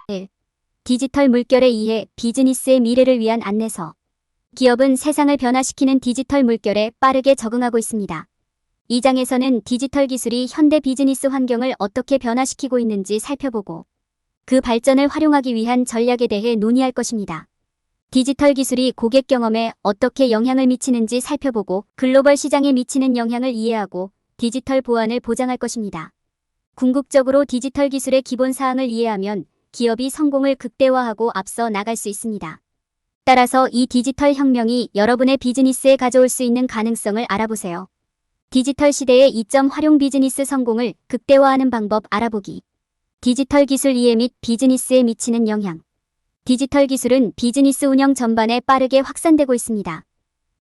1. 디지털 물결에 의해 비즈니스의 미래를 위한 안내서. 기업은 세상을 변화시키는 디지털 물결에 빠르게 적응하고 있습니다. 이 장에서는 디지털 기술이 현대 비즈니스 환경을 어떻게 변화시키고 있는지 살펴보고 그 발전을 활용하기 위한 전략에 대해 논의할 것입니다. 디지털 기술이 고객 경험에 어떻게 영향을 미치는지 살펴보고 글로벌 시장에 미치는 영향을 이해하고 디지털 보안을 보장할 것입니다. 궁극적으로 디지털 기술의 기본 사항을 이해하면 기업이 성공을 극대화하고 앞서 나갈 수 있습니다. 따라서 이 디지털 혁명이 여러분의 비즈니스에 가져올 수 있는 가능성을 알아보세요. 디지털 시대의 이점 활용 비즈니스 성공을 극대화하는 방법 알아보기. 디지털 기술 이해 및 비즈니스에 미치는 영향. 디지털 기술은 비즈니스 운영 전반에 빠르게 확산되고 있습니다.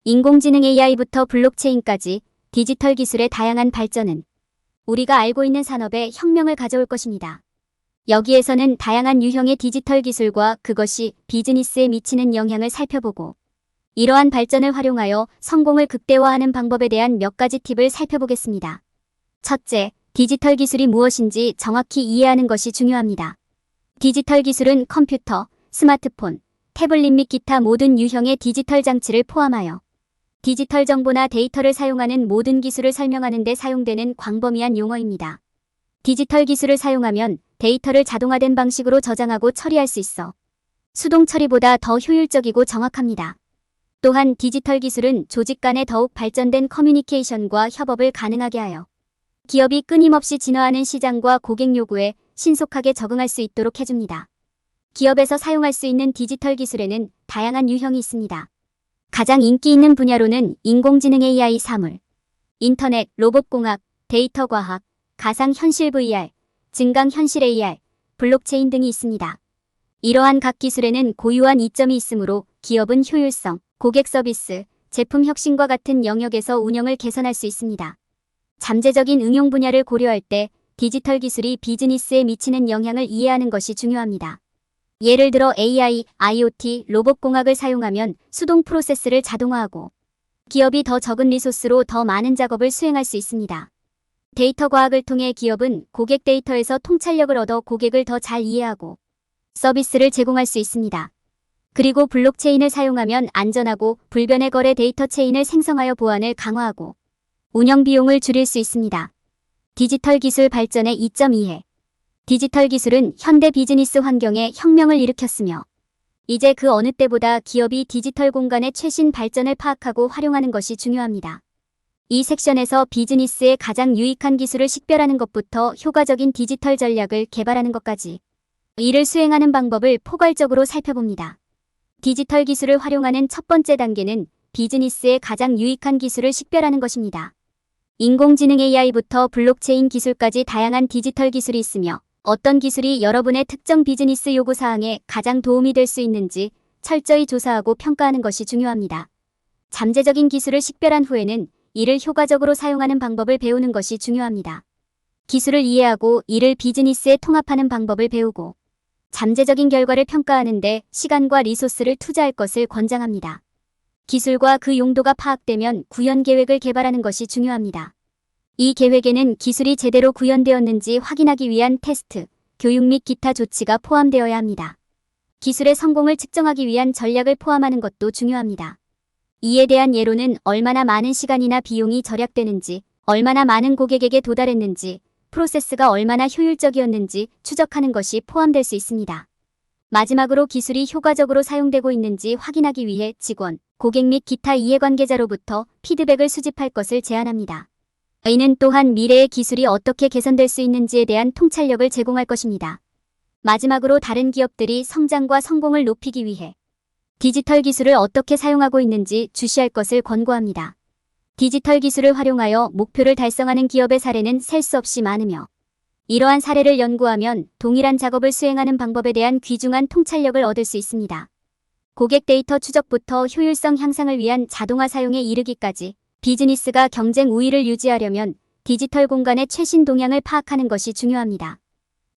인공지능 AI부터 블록체인까지 디지털 기술의 다양한 발전은 우리가 알고 있는 산업에 혁명을 가져올 것입니다. 여기에서는 다양한 유형의 디지털 기술과 그것이 비즈니스에 미치는 영향을 살펴보고 이러한 발전을 활용하여 성공을 극대화하는 방법에 대한 몇 가지 팁을 살펴보겠습니다. 첫째, 디지털 기술이 무엇인지 정확히 이해하는 것이 중요합니다. 디지털 기술은 컴퓨터, 스마트폰, 태블릿 및 기타 모든 유형의 디지털 장치를 포함하여 디지털 정보나 데이터를 사용하는 모든 기술을 설명하는 데 사용되는 광범위한 용어입니다. 디지털 기술을 사용하면 데이터를 자동화된 방식으로 저장하고 처리할 수 있어 수동 처리보다 더 효율적이고 정확합니다. 또한 디지털 기술은 조직 간의 더욱 발전된 커뮤니케이션과 협업을 가능하게 하여 기업이 끊임없이 진화하는 시장과 고객 요구에 신속하게 적응할 수 있도록 해줍니다. 기업에서 사용할 수 있는 디지털 기술에는 다양한 유형이 있습니다. 가장 인기 있는 분야로는 인공지능 AI 사물, 인터넷, 로봇공학, 데이터 과학, 가상현실 VR, 증강현실 AR, 블록체인 등이 있습니다. 이러한 각 기술에는 고유한 이점이 있으므로 기업은 효율성, 고객 서비스, 제품 혁신과 같은 영역에서 운영을 개선할 수 있습니다. 잠재적인 응용 분야를 고려할 때 디지털 기술이 비즈니스에 미치는 영향을 이해하는 것이 중요합니다. 예를 들어 AI, IoT, 로봇공학을 사용하면 수동 프로세스를 자동화하고 기업이 더 적은 리소스로 더 많은 작업을 수행할 수 있습니다. 데이터 과학을 통해 기업은 고객 데이터에서 통찰력을 얻어 고객을 더 잘 이해하고 서비스를 제공할 수 있습니다. 그리고 블록체인을 사용하면 안전하고 불변의 거래 데이터 체인을 생성하여 보안을 강화하고 운영 비용을 줄일 수 있습니다. 디지털 기술 발전의 2.2해. 디지털 기술은 현대 비즈니스 환경에 혁명을 일으켰으며 이제 그 어느 때보다 기업이 디지털 공간의 최신 발전을 파악하고 활용하는 것이 중요합니다. 이 섹션에서 비즈니스에 가장 유익한 기술을 식별하는 것부터 효과적인 디지털 전략을 개발하는 것까지 이를 수행하는 방법을 포괄적으로 살펴봅니다. 디지털 기술을 활용하는 첫 번째 단계는 비즈니스에 가장 유익한 기술을 식별하는 것입니다. 인공지능 AI부터 블록체인 기술까지 다양한 디지털 기술이 있으며 어떤 기술이 여러분의 특정 비즈니스 요구사항에 가장 도움이 될 수 있는지 철저히 조사하고 평가하는 것이 중요합니다. 잠재적인 기술을 식별한 후에는 이를 효과적으로 사용하는 방법을 배우는 것이 중요합니다. 기술을 이해하고 이를 비즈니스에 통합하는 방법을 배우고 잠재적인 결과를 평가하는데 시간과 리소스를 투자할 것을 권장합니다. 기술과 그 용도가 파악되면 구현 계획을 개발하는 것이 중요합니다. 이 계획에는 기술이 제대로 구현되었는지 확인하기 위한 테스트, 교육 및 기타 조치가 포함되어야 합니다. 기술의 성공을 측정하기 위한 전략을 포함하는 것도 중요합니다. 이에 대한 예로는 얼마나 많은 시간이나 비용이 절약되는지, 얼마나 많은 고객에게 도달했는지, 프로세스가 얼마나 효율적이었는지 추적하는 것이 포함될 수 있습니다. 마지막으로 기술이 효과적으로 사용되고 있는지 확인하기 위해 직원, 고객 및 기타 이해관계자로부터 피드백을 수집할 것을 제안합니다. 이는 또한 미래의 기술이 어떻게 개선될 수 있는지에 대한 통찰력을 제공할 것입니다. 마지막으로 다른 기업들이 성장과 성공을 높이기 위해 디지털 기술을 어떻게 사용하고 있는지 주시할 것을 권고합니다. 디지털 기술을 활용하여 목표를 달성하는 기업의 사례는 셀 수 없이 많으며 이러한 사례를 연구하면 동일한 작업을 수행하는 방법에 대한 귀중한 통찰력을 얻을 수 있습니다. 고객 데이터 추적부터 효율성 향상을 위한 자동화 사용에 이르기까지 비즈니스가 경쟁 우위를 유지하려면 디지털 공간의 최신 동향을 파악하는 것이 중요합니다.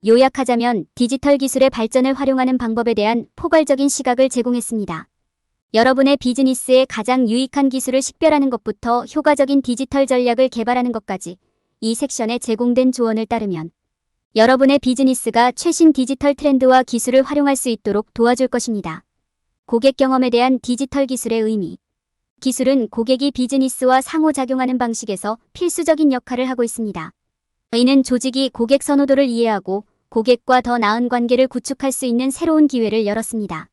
요약하자면 디지털 기술의 발전을 활용하는 방법에 대한 포괄적인 시각을 제공했습니다. 여러분의 비즈니스에 가장 유익한 기술을 식별하는 것부터 효과적인 디지털 전략을 개발하는 것까지 이 섹션에 제공된 조언을 따르면 여러분의 비즈니스가 최신 디지털 트렌드와 기술을 활용할 수 있도록 도와줄 것입니다. 고객 경험에 대한 디지털 기술의 의미. 기술은 고객이 비즈니스와 상호작용하는 방식에서 필수적인 역할을 하고 있습니다. 이는 조직이 고객 선호도를 이해하고 고객과 더 나은 관계를 구축할 수 있는 새로운 기회를 열었습니다.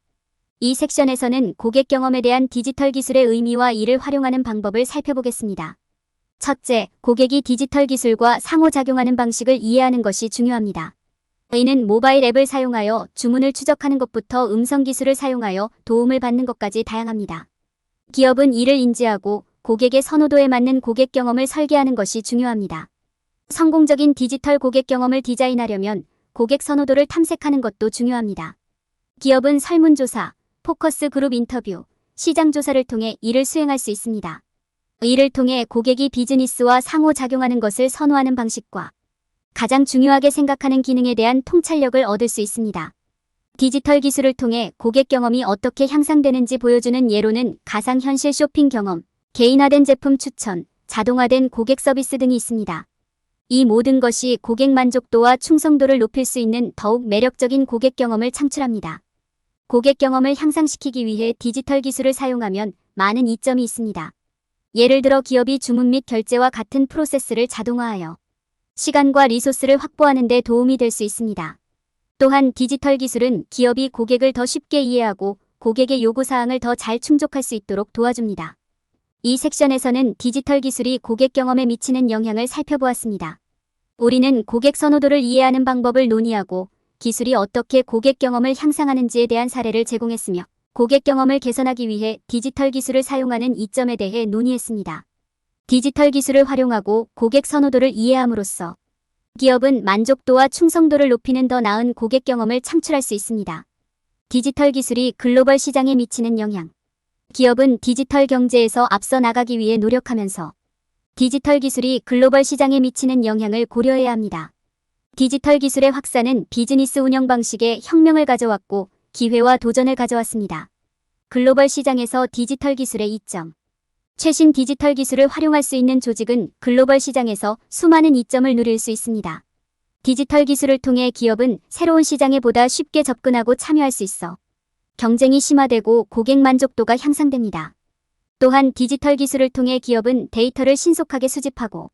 이 섹션에서는 고객 경험에 대한 디지털 기술의 의미와 이를 활용하는 방법을 살펴보겠습니다. 첫째, 고객이 디지털 기술과 상호작용하는 방식을 이해하는 것이 중요합니다. 이는 모바일 앱을 사용하여 주문을 추적하는 것부터 음성 기술을 사용하여 도움을 받는 것까지 다양합니다. 기업은 이를 인지하고 고객의 선호도에 맞는 고객 경험을 설계하는 것이 중요합니다. 성공적인 디지털 고객 경험을 디자인하려면 고객 선호도를 탐색하는 것도 중요합니다. 기업은 설문조사, 포커스 그룹 인터뷰, 시장 조사를 통해 이를 수행할 수 있습니다. 이를 통해 고객이 비즈니스와 상호작용하는 것을 선호하는 방식과 가장 중요하게 생각하는 기능에 대한 통찰력을 얻을 수 있습니다. 디지털 기술을 통해 고객 경험이 어떻게 향상되는지 보여주는 예로는 가상현실 쇼핑 경험, 개인화된 제품 추천, 자동화된 고객 서비스 등이 있습니다. 이 모든 것이 고객 만족도와 충성도를 높일 수 있는 더욱 매력적인 고객 경험을 창출합니다. 고객 경험을 향상시키기 위해 디지털 기술을 사용하면 많은 이점이 있습니다. 예를 들어 기업이 주문 및 결제와 같은 프로세스를 자동화하여 시간과 리소스를 확보하는 데 도움이 될 수 있습니다. 또한 디지털 기술은 기업이 고객을 더 쉽게 이해하고 고객의 요구사항을 더 잘 충족할 수 있도록 도와줍니다. 이 섹션에서는 디지털 기술이 고객 경험에 미치는 영향을 살펴보았습니다. 우리는 고객 선호도를 이해하는 방법을 논의하고 기술이 어떻게 고객 경험을 향상하는지에 대한 사례를 제공했으며 고객 경험을 개선하기 위해 디지털 기술을 사용하는 이점에 대해 논의했습니다. 디지털 기술을 활용하고 고객 선호도를 이해함으로써 기업은 만족도와 충성도를 높이는 더 나은 고객 경험을 창출할 수 있습니다. 디지털 기술이 글로벌 시장에 미치는 영향. 기업은 디지털 경제에서 앞서 나가기 위해 노력하면서 디지털 기술이 글로벌 시장에 미치는 영향을 고려해야 합니다. 디지털 기술의 확산은 비즈니스 운영 방식에 혁명을 가져왔고 기회와 도전을 가져왔습니다. 글로벌 시장에서 디지털 기술의 이점. 최신 디지털 기술을 활용할 수 있는 조직은 글로벌 시장에서 수많은 이점을 누릴 수 있습니다. 디지털 기술을 통해 기업은 새로운 시장에 보다 쉽게 접근하고 참여할 수 있어 경쟁이 심화되고 고객 만족도가 향상됩니다. 또한 디지털 기술을 통해 기업은 데이터를 신속하게 수집하고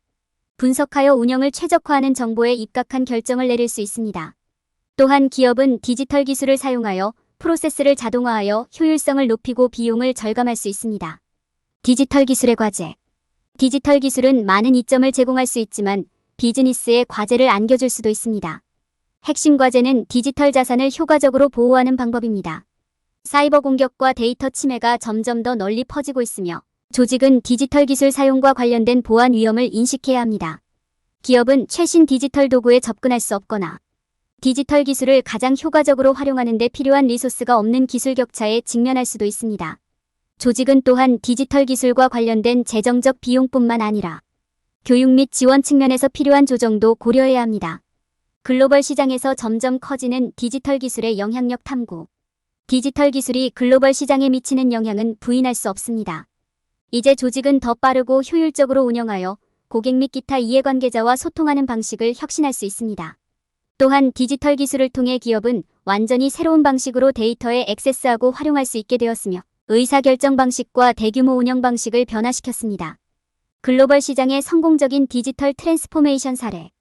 분석하여 운영을 최적화하는 정보에 입각한 결정을 내릴 수 있습니다. 또한 기업은 디지털 기술을 사용하여 프로세스를 자동화하여 효율성을 높이고 비용을 절감할 수 있습니다. 디지털 기술의 과제. 디지털 기술은 많은 이점을 제공할 수 있지만 비즈니스에 과제를 안겨줄 수도 있습니다. 핵심 과제는 디지털 자산을 효과적으로 보호하는 방법입니다. 사이버 공격과 데이터 침해가 점점 더 널리 퍼지고 있으며 조직은 디지털 기술 사용과 관련된 보안 위험을 인식해야 합니다. 기업은 최신 디지털 도구에 접근할 수 없거나 디지털 기술을 가장 효과적으로 활용하는 데 필요한 리소스가 없는 기술 격차에 직면할 수도 있습니다. 조직은 또한 디지털 기술과 관련된 재정적 비용뿐만 아니라 교육 및 지원 측면에서 필요한 조정도 고려해야 합니다. 글로벌 시장에서 점점 커지는 디지털 기술의 영향력 탐구. 디지털 기술이 글로벌 시장에 미치는 영향은 부인할 수 없습니다. 이제 조직은 더 빠르고 효율적으로 운영하여 고객 및 기타 이해관계자와 소통하는 방식을 혁신할 수 있습니다. 또한 디지털 기술을 통해 기업은 완전히 새로운 방식으로 데이터에 액세스하고 활용할 수 있게 되었으며 의사결정 방식과 대규모 운영 방식을 변화시켰습니다. 글로벌 시장의 성공적인 디지털 트랜스포메이션 사례.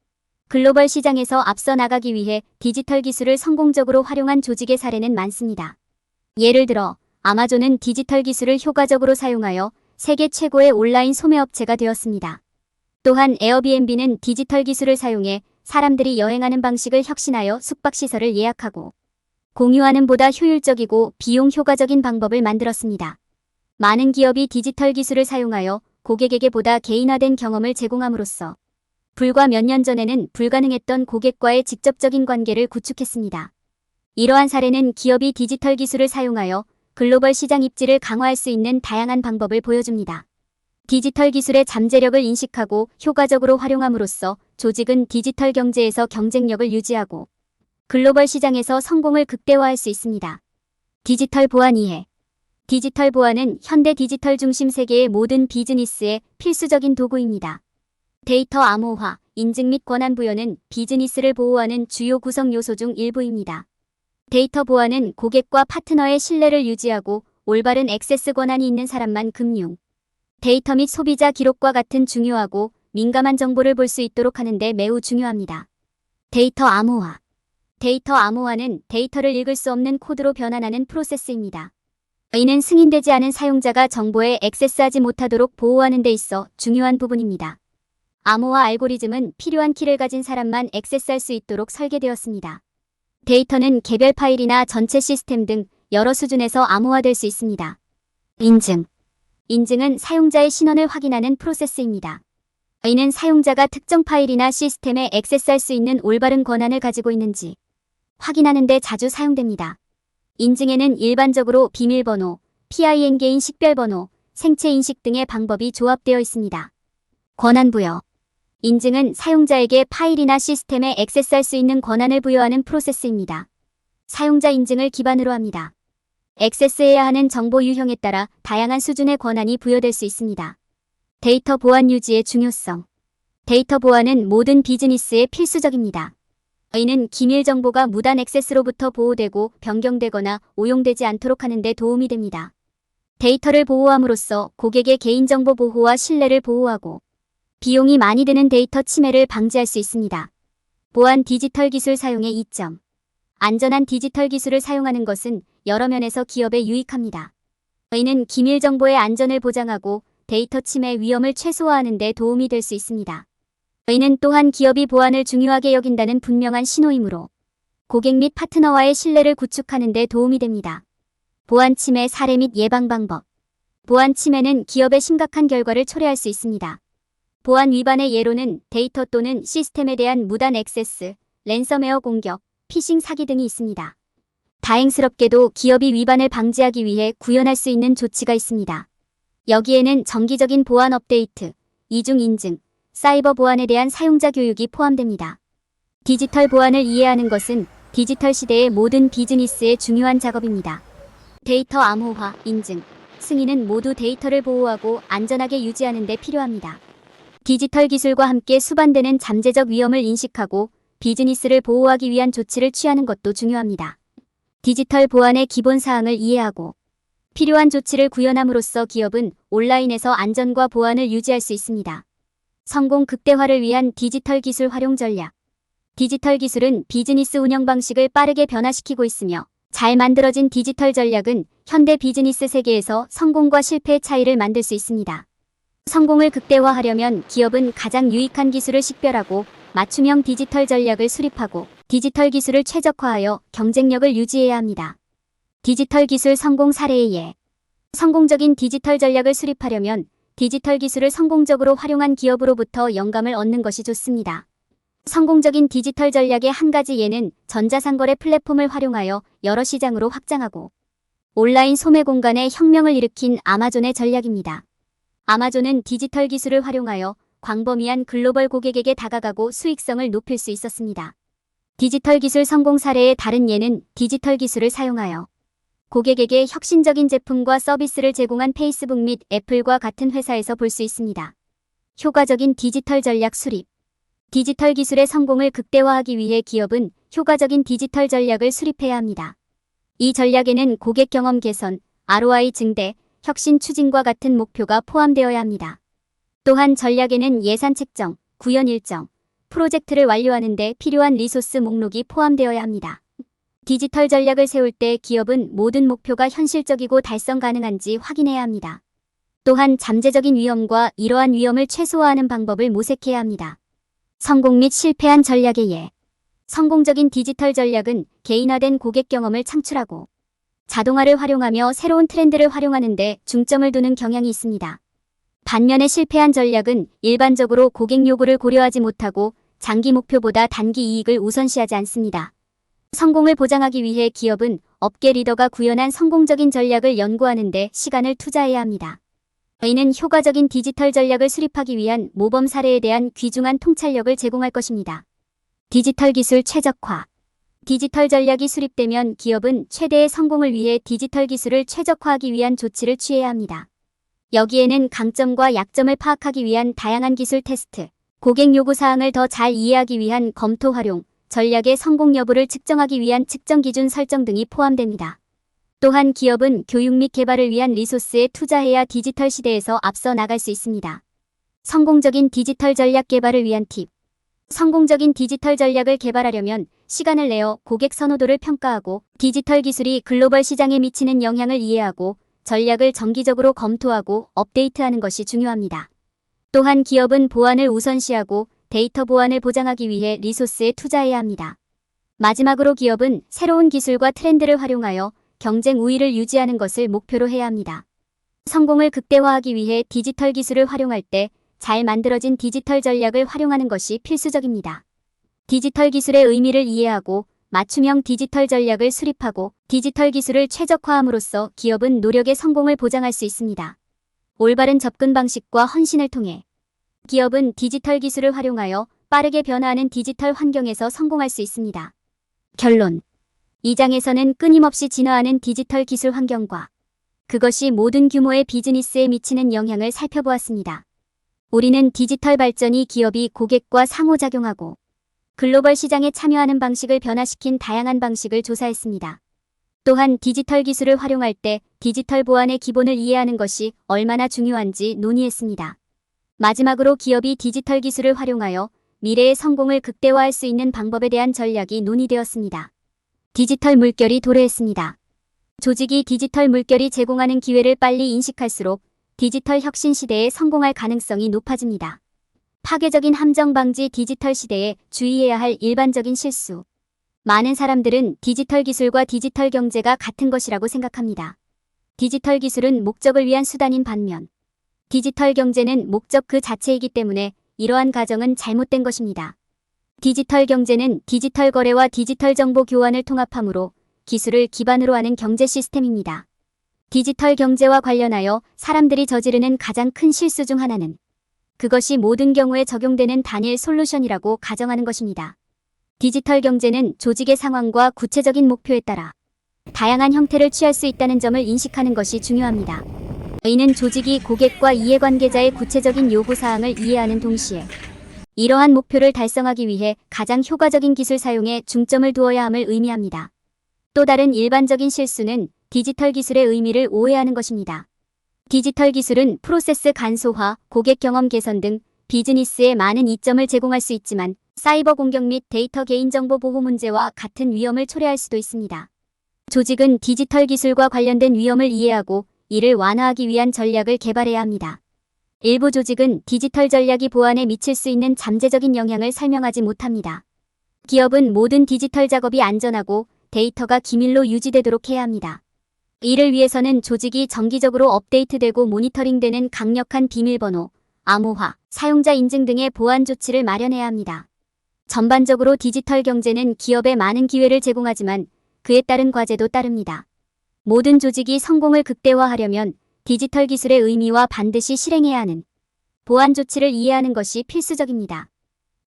글로벌 시장에서 앞서 나가기 위해 디지털 기술을 성공적으로 활용한 조직의 사례는 많습니다. 예를 들어 아마존은 디지털 기술을 효과적으로 사용하여 세계 최고의 온라인 소매업체가 되었습니다. 또한 에어비앤비는 디지털 기술을 사용해 사람들이 여행하는 방식을 혁신하여 숙박시설을 예약하고 공유하는 보다 효율적이고 비용 효과적인 방법을 만들었습니다. 많은 기업이 디지털 기술을 사용하여 고객에게 보다 개인화된 경험을 제공함으로써 불과 몇 년 전에는 불가능했던 고객과의 직접적인 관계를 구축했습니다. 이러한 사례는 기업이 디지털 기술을 사용하여 글로벌 시장 입지를 강화할 수 있는 다양한 방법을 보여줍니다. 디지털 기술의 잠재력을 인식하고 효과적으로 활용함으로써 조직은 디지털 경제에서 경쟁력을 유지하고 글로벌 시장에서 성공을 극대화할 수 있습니다. 디지털 보안 이해. 디지털 보안은 현대 디지털 중심 세계의 모든 비즈니스의 필수적인 도구입니다. 데이터 암호화, 인증 및 권한 부여는 비즈니스를 보호하는 주요 구성 요소 중 일부입니다. 데이터 보안은 고객과 파트너의 신뢰를 유지하고 올바른 액세스 권한이 있는 사람만 금융, 데이터 및 소비자 기록과 같은 중요하고 민감한 정보를 볼 수 있도록 하는 데 매우 중요합니다. 데이터 암호화. 데이터 암호화는 데이터를 읽을 수 없는 코드로 변환하는 프로세스입니다. 이는 승인되지 않은 사용자가 정보에 액세스하지 못하도록 보호하는 데 있어 중요한 부분입니다. 암호화 알고리즘은 필요한 키를 가진 사람만 액세스할 수 있도록 설계되었습니다. 데이터는 개별 파일이나 전체 시스템 등 여러 수준에서 암호화될 수 있습니다. 인증. 인증은 사용자의 신원을 확인하는 프로세스입니다. 이는 사용자가 특정 파일이나 시스템에 액세스할 수 있는 올바른 권한을 가지고 있는지 확인하는 데 자주 사용됩니다. 인증에는 일반적으로 비밀번호, PIN 개인 식별번호, 생체 인식 등의 방법이 조합되어 있습니다. 권한 부여. 인증은 사용자에게 파일이나 시스템에 액세스할 수 있는 권한을 부여하는 프로세스입니다. 사용자 인증을 기반으로 합니다. 액세스해야 하는 정보 유형에 따라 다양한 수준의 권한이 부여될 수 있습니다. 데이터 보안 유지의 중요성. 데이터 보안은 모든 비즈니스에 필수적입니다. 이는 기밀 정보가 무단 액세스로부터 보호되고 변경되거나 오용되지 않도록 하는 데 도움이 됩니다. 데이터를 보호함으로써 고객의 개인정보 보호와 신뢰를 보호하고 비용이 많이 드는 데이터 침해를 방지할 수 있습니다. 보안 디지털 기술 사용의 이점. 안전한 디지털 기술을 사용하는 것은 여러 면에서 기업에 유익합니다. 이는 기밀 정보의 안전을 보장하고 데이터 침해 위험을 최소화하는 데 도움이 될 수 있습니다. 이는 또한 기업이 보안을 중요하게 여긴다는 분명한 신호이므로 고객 및 파트너와의 신뢰를 구축하는 데 도움이 됩니다. 보안 침해 사례 및 예방 방법. 보안 침해는 기업의 심각한 결과를 초래할 수 있습니다. 보안 위반의 예로는 데이터 또는 시스템에 대한 무단 액세스, 랜섬웨어 공격, 피싱 사기 등이 있습니다. 다행스럽게도 기업이 위반을 방지하기 위해 구현할 수 있는 조치가 있습니다. 여기에는 정기적인 보안 업데이트, 이중 인증, 사이버 보안에 대한 사용자 교육이 포함됩니다. 디지털 보안을 이해하는 것은 디지털 시대의 모든 비즈니스의 중요한 작업입니다. 데이터 암호화, 인증, 승인은 모두 데이터를 보호하고 안전하게 유지하는 데 필요합니다. 디지털 기술과 함께 수반되는 잠재적 위험을 인식하고 비즈니스를 보호하기 위한 조치를 취하는 것도 중요합니다. 디지털 보안의 기본 사항을 이해하고 필요한 조치를 구현함으로써 기업은 온라인에서 안전과 보안을 유지할 수 있습니다. 성공 극대화를 위한 디지털 기술 활용 전략. 디지털 기술은 비즈니스 운영 방식을 빠르게 변화시키고 있으며 잘 만들어진 디지털 전략은 현대 비즈니스 세계에서 성공과 실패의 차이를 만들 수 있습니다. 성공을 극대화하려면 기업은 가장 유익한 기술을 식별하고 맞춤형 디지털 전략을 수립하고 디지털 기술을 최적화하여 경쟁력을 유지해야 합니다. 디지털 기술 성공 사례의 예. 성공적인 디지털 전략을 수립하려면 디지털 기술을 성공적으로 활용한 기업으로부터 영감을 얻는 것이 좋습니다. 성공적인 디지털 전략의 한 가지 예는 전자상거래 플랫폼을 활용하여 여러 시장으로 확장하고 온라인 소매 공간에 혁명을 일으킨 아마존의 전략입니다. 아마존은 디지털 기술을 활용하여 광범위한 글로벌 고객에게 다가가고 수익성을 높일 수 있었습니다. 디지털 기술 성공 사례의 다른 예는 디지털 기술을 사용하여 고객에게 혁신적인 제품과 서비스를 제공한 페이스북 및 애플과 같은 회사에서 볼 수 있습니다. 효과적인 디지털 전략 수립. 디지털 기술의 성공을 극대화하기 위해 기업은 효과적인 디지털 전략을 수립해야 합니다. 이 전략에는 고객 경험 개선, ROI 증대, 혁신 추진과 같은 목표가 포함되어야 합니다. 또한 전략에는 예산 책정, 구현 일정, 프로젝트를 완료하는 데 필요한 리소스 목록이 포함되어야 합니다. 디지털 전략을 세울 때 기업은 모든 목표가 현실적이고 달성 가능한지 확인해야 합니다. 또한 잠재적인 위험과 이러한 위험을 최소화하는 방법을 모색해야 합니다. 성공 및 실패한 전략의 예. 성공적인 디지털 전략은 개인화된 고객 경험을 창출하고 자동화를 활용하며 새로운 트렌드를 활용하는 데 중점을 두는 경향이 있습니다. 반면에 실패한 전략은 일반적으로 고객 요구를 고려하지 못하고 장기 목표보다 단기 이익을 우선시하지 않습니다. 성공을 보장하기 위해 기업은 업계 리더가 구현한 성공적인 전략을 연구하는 데 시간을 투자해야 합니다. 이는 효과적인 디지털 전략을 수립하기 위한 모범 사례에 대한 귀중한 통찰력을 제공할 것입니다. 디지털 기술 최적화. 디지털 전략이 수립되면 기업은 최대의 성공을 위해 디지털 기술을 최적화하기 위한 조치를 취해야 합니다. 여기에는 강점과 약점을 파악하기 위한 다양한 기술 테스트, 고객 요구사항을 더 잘 이해하기 위한 검토 활용, 전략의 성공 여부를 측정하기 위한 측정 기준 설정 등이 포함됩니다. 또한 기업은 교육 및 개발을 위한 리소스에 투자해야 디지털 시대에서 앞서 나갈 수 있습니다. 성공적인 디지털 전략 개발을 위한 팁. 성공적인 디지털 전략을 개발하려면 시간을 내어 고객 선호도를 평가하고 디지털 기술이 글로벌 시장에 미치는 영향을 이해하고 전략을 정기적으로 검토하고 업데이트하는 것이 중요합니다. 또한 기업은 보안을 우선시하고 데이터 보안을 보장하기 위해 리소스에 투자해야 합니다. 마지막으로 기업은 새로운 기술과 트렌드를 활용하여 경쟁 우위를 유지하는 것을 목표로 해야 합니다. 성공을 극대화하기 위해 디지털 기술을 활용할 때 잘 만들어진 디지털 전략을 활용하는 것이 필수적입니다. 디지털 기술의 의미를 이해하고 맞춤형 디지털 전략을 수립하고 디지털 기술을 최적화함으로써 기업은 노력의 성공을 보장할 수 있습니다. 올바른 접근 방식과 헌신을 통해 기업은 디지털 기술을 활용하여 빠르게 변화하는 디지털 환경에서 성공할 수 있습니다. 결론. 이 장에서는 끊임없이 진화하는 디지털 기술 환경과 그것이 모든 규모의 비즈니스에 미치는 영향을 살펴보았습니다. 우리는 디지털 발전이 기업이 고객과 상호작용하고 글로벌 시장에 참여하는 방식을 변화시킨 다양한 방식을 조사했습니다. 또한 디지털 기술을 활용할 때 디지털 보안의 기본을 이해하는 것이 얼마나 중요한지 논의했습니다. 마지막으로 기업이 디지털 기술을 활용하여 미래의 성공을 극대화할 수 있는 방법에 대한 전략이 논의되었습니다. 디지털 물결이 도래했습니다. 조직이 디지털 물결이 제공하는 기회를 빨리 인식할수록 디지털 혁신 시대에 성공할 가능성이 높아집니다. 파괴적인 함정 방지. 디지털 시대에 주의해야 할 일반적인 실수. 많은 사람들은 디지털 기술과 디지털 경제가 같은 것이라고 생각합니다. 디지털 기술은 목적을 위한 수단인 반면 디지털 경제는 목적 그 자체이기 때문에 이러한 가정은 잘못된 것입니다. 디지털 경제는 디지털 거래와 디지털 정보 교환을 통합하므로 기술을 기반으로 하는 경제 시스템입니다. 디지털 경제와 관련하여 사람들이 저지르는 가장 큰 실수 중 하나는 그것이 모든 경우에 적용되는 단일 솔루션이라고 가정하는 것입니다. 디지털 경제는 조직의 상황과 구체적인 목표에 따라 다양한 형태를 취할 수 있다는 점을 인식하는 것이 중요합니다. 이는 조직이 고객과 이해관계자의 구체적인 요구사항을 이해하는 동시에 이러한 목표를 달성하기 위해 가장 효과적인 기술 사용에 중점을 두어야 함을 의미합니다. 또 다른 일반적인 실수는 디지털 기술의 의미를 오해하는 것입니다. 디지털 기술은 프로세스 간소화, 고객 경험 개선 등 비즈니스에 많은 이점을 제공할 수 있지만 사이버 공격 및 데이터 개인정보 보호 문제와 같은 위험을 초래할 수도 있습니다. 조직은 디지털 기술과 관련된 위험을 이해하고 이를 완화하기 위한 전략을 개발해야 합니다. 일부 조직은 디지털 전략이 보안에 미칠 수 있는 잠재적인 영향을 설명하지 못합니다. 기업은 모든 디지털 작업이 안전하고 데이터가 기밀로 유지되도록 해야 합니다. 이를 위해서는 조직이 정기적으로 업데이트되고 모니터링되는 강력한 비밀번호, 암호화, 사용자 인증 등의 보안 조치를 마련해야 합니다. 전반적으로 디지털 경제는 기업에 많은 기회를 제공하지만 그에 따른 과제도 따릅니다. 모든 조직이 성공을 극대화하려면 디지털 기술의 의미와 반드시 실행해야 하는 보안 조치를 이해하는 것이 필수적입니다.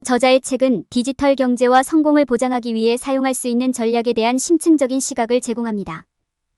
저자의 책은 디지털 경제와 성공을 보장하기 위해 사용할 수 있는 전략에 대한 심층적인 시각을 제공합니다.